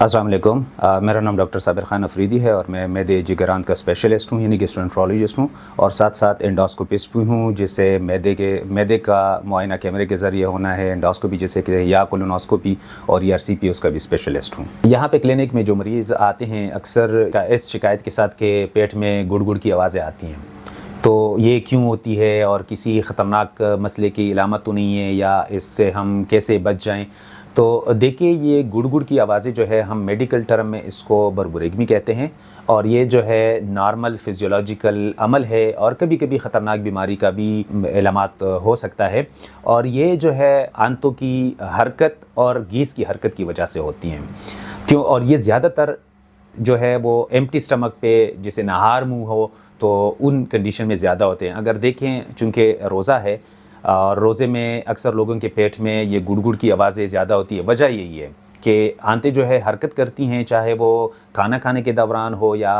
अस्सलाम वालेकुम। मेरा नाम डॉक्टर साबिर ख़ान अफरीदी है और मैं मैदे जिगरांत का स्पेशलिस्ट हूँ, यानी गैस्ट्रोएंटरोलॉजिस्ट हूँ और साथ साथ एंडोस्कोपिस्ट भी हूँ, जिससे मैदे का मुआयना कैमरे के ज़रिए होना है। एंडोस्कोपी जैसे कि या कोलोनोस्कोपी और ERCP उसका भी स्पेशलिस्ट हूँ। यहाँ पे क्लिनिक में जो मरीज़ आते हैं अक्सर इस शिकायत के साथ कि पेट में गुड़ गुड़ की आवाज़ें आती हैं, तो ये क्यों होती है और किसी ख़तरनाक मसले की इलामत तो नहीं है, या इससे हम कैसे बच जाएं। तो देखिए, ये गुड़ गुड़ की आवाज़ें जो है हम मेडिकल टर्म में इसको बर्बरेगमी कहते हैं और ये जो है नॉर्मल फिजियोलॉजिकल अमल है और कभी कभी ख़तरनाक बीमारी का भी इलामात हो सकता है। और ये जो है आंतों की हरकत और गैस की हरकत की वजह से होती हैं। क्यों? और ये ज़्यादातर जो है वो एम्प्टी स्टमक पे, जैसे नहार मुंह हो, तो उन कंडीशन में ज़्यादा होते हैं। अगर देखें, चूँकि रोज़ा है और रोज़े में अक्सर लोगों के पेट में ये गुड़ गुड़ की आवाज़ें ज़्यादा होती है। वजह यही है कि आंतें जो है हरकत करती हैं, चाहे वो खाना खाने के दौरान हो या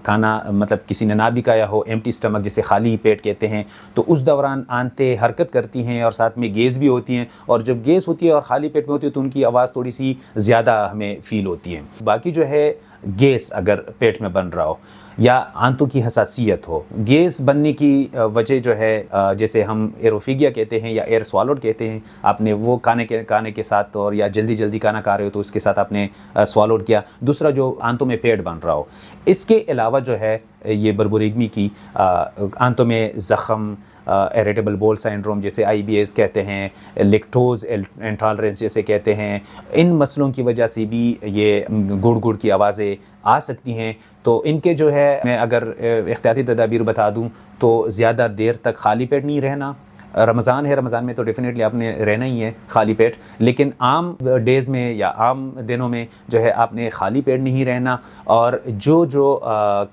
खाना मतलब किसी ने ना भी खाया हो, एम्प्टी स्टमक जिसे खाली पेट कहते हैं, तो उस दौरान आंतें हरकत करती हैं और साथ में गैस भी होती हैं। और जब गैस होती है और खाली पेट में होती है तो उनकी आवाज़ थोड़ी सी ज़्यादा हमें फ़ील होती है। बाकी जो है गैस अगर पेट में बन रहा हो या आंतों की हसासियत हो, गैस बनने की वजह जो है जैसे हम एरोफेगिया कहते हैं या एयर स्वालोड कहते हैं, आपने वो खाने के साथ और या जल्दी जल्दी खाना खा रहे हो तो उसके साथ आपने स्वालोड किया। दूसरा जो आंतों में पेट बन रहा हो। इसके अलावा जो है ये बर्बरेगमी की आंतों में ज़ख़म, इरिटेबल बाउल सिंड्रोम जैसे IBS कहते हैं, लैक्टोज इंटॉलरेंस जैसे कहते हैं, इन मसलों की वजह से भी ये गुड़ गुड़ की आवाज़ें आ सकती हैं। तो इनके जो है मैं अगर एहतियाती तदाबीर बता दूं तो ज़्यादा देर तक खाली पेट नहीं रहना। रमज़ान है, रमज़ान में तो डेफिनेटली आपने रहना ही है खाली पेट, लेकिन आम डेज़ में या आम दिनों में जो है आपने खाली पेट नहीं रहना। और जो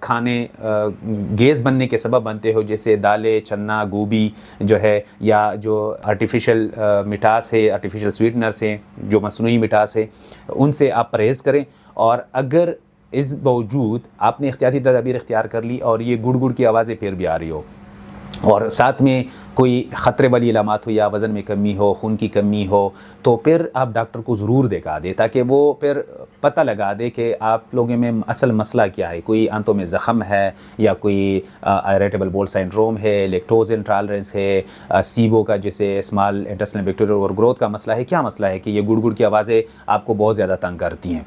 खाने गैस बनने के सबब बनते हो, जैसे दालें, चना, गोभी जो है, या जो आर्टिफिशियल मिठास है, आर्टिफिशियल स्वीटनर्स हैं, जो मसनूई मिठास है, उनसे आप परहेज़ करें। और अगर इस बावजूद आपने एहतियाती तदाबीर इख्तियार कर ली और ये गुड़ गुड़ की आवाज़ें फिर भी आ रही हो और साथ में कोई ख़तरे वाली इलामात हो या वज़न में कमी हो, खून की कमी हो, तो फिर आप डॉक्टर को ज़रूर दिखा दें ताकि वो फिर पता लगा दे कि आप लोगों में असल मसला क्या है। कोई आंतों में ज़ख़म है या कोई इरिटेबल बाउल सिंड्रोम है, लैक्टोज इंटॉलरेंस है, सीबो का जैसे स्मॉल इंटेस्टाइनल बैक्टीरियल ओवरग्रोथ का मसला है। क्या मसला है कि ये गुड़ गुड़ की आवाज़ें आपको बहुत ज़्यादा तंग करती हैं।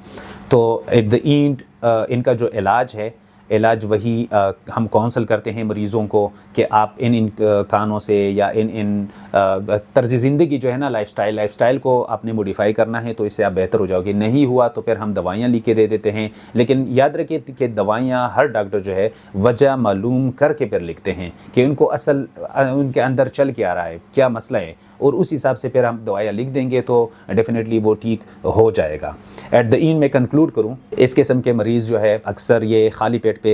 तो एट द एंड इनका जो इलाज है, इलाज वही हम काउंसल करते हैं मरीज़ों को कि आप इन कानों से या इन तर्ज़ ज़िंदगी जो है ना, लाइफ़स्टाइल को आपने मॉडिफ़ाई करना है, तो इससे आप बेहतर हो जाओगे। नहीं हुआ तो फिर हम दवाइयाँ लिख के दे देते हैं, लेकिन याद रखिए कि दवाइयाँ हर डॉक्टर जो है वजह मालूम करके फिर लिखते हैं कि उनको असल उनके अंदर चल के आ रहा है, क्या मसला है, और उस हिसाब से फिर हम दवाइयाँ लिख देंगे तो डेफिनेटली वो ठीक हो जाएगा। एट द एंड मैं कंक्लूड करूँ, इस किस्म के मरीज़ जो है अक्सर ये खाली पेट पे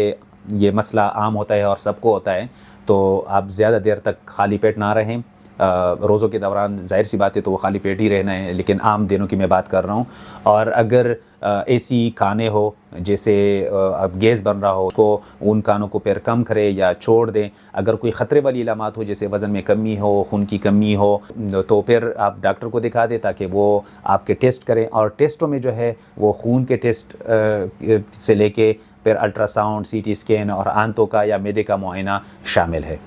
ये मसला आम होता है और सबको होता है, तो आप ज़्यादा देर तक खाली पेट ना रहें। रोज़ों के दौरान ज़ाहिर सी बात है तो वो खाली पेट ही रहना है, लेकिन आम दिनों की मैं बात कर रहा हूँ। और अगर ऐसी खाने हो जैसे अब गैस बन रहा हो, उसको उन खानों को फिर कम करें या छोड़ दें। अगर कोई ख़तरे वाली इलामात हो जैसे वज़न में कमी हो, खून की कमी हो, तो फिर आप डॉक्टर को दिखा दें ताकि वो आपके टेस्ट करें। और टेस्टों में जो है वो खून के टेस्ट से लेके फिर अल्ट्रासाउंड, CT स्कैन और आंतों का या मैदे का मुआयना शामिल है।